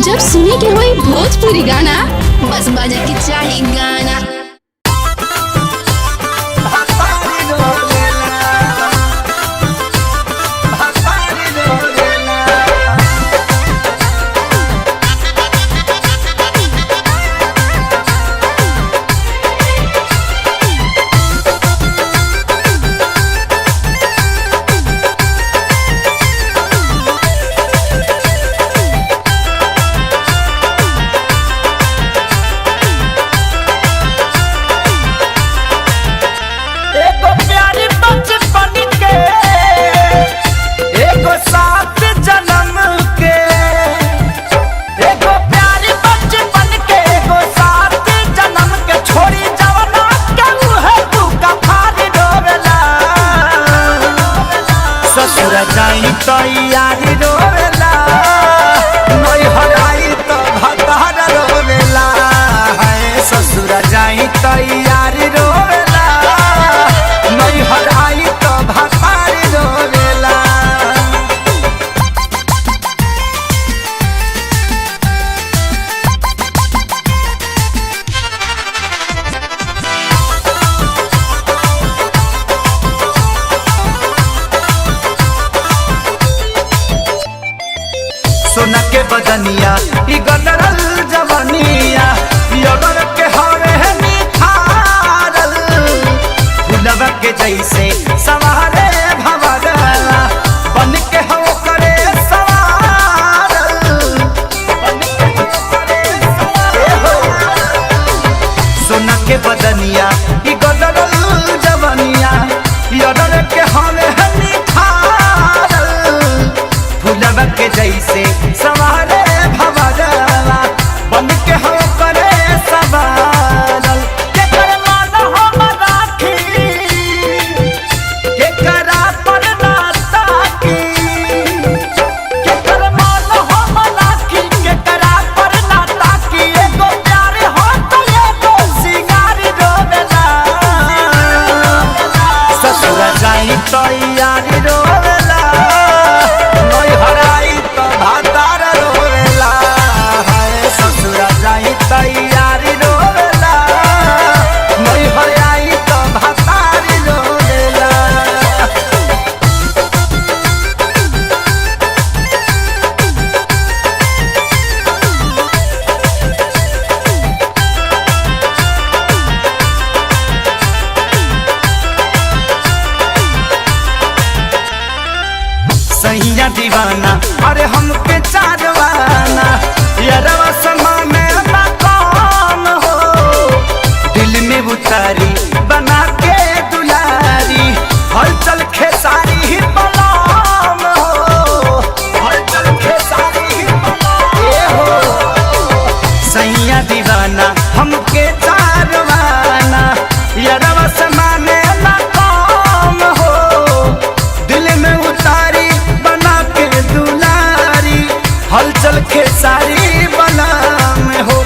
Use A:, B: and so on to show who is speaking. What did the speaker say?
A: जब सुने के होई भोजपुरी गाना बस बजे के चाही गाना।
B: तैयारी रोवेला नई हराई तो भतार रोवेला है ससुर जाई तैयारी रोवेला नई हराई तो भतार रोवेला। सोना के बदनिया ई गदरल जवनिया योगर के हरे निखारल फुलवा के जैसे सवारे भवरला बन के हो करे सवारल बन के हो करे सवारल। सोना के बदनिया ई गदरल जवनिया योगर के हरे निखारल फुलवा के जैसे सवारे भवरला बन के हो करे सवारल। के कर मान हम राखी के करा पर ना ताकी के कर मान हम राखी के करा पर ना ताकी एगो प्यार हो तो एगो सिंगार रोवेला ससुर जाई तैयारी रोवेला नई हराई तो भतार रोवेला है ससुर जाई तैयारी रोवेला नई हराई तो भतार रोवेला। सैया दीवाना अरे हमके चारवाना यारवा समाने ना कौन हो दिल में उतारी बना के दुलारी हलचल खेसारी ही बलाम हो हलचल खेसारी ही बलाम हो। सैया दीवाना हमके चारवाना यारवा समाने ना कौन हो दिल में उतारी हलचल खेसारी बना में हो।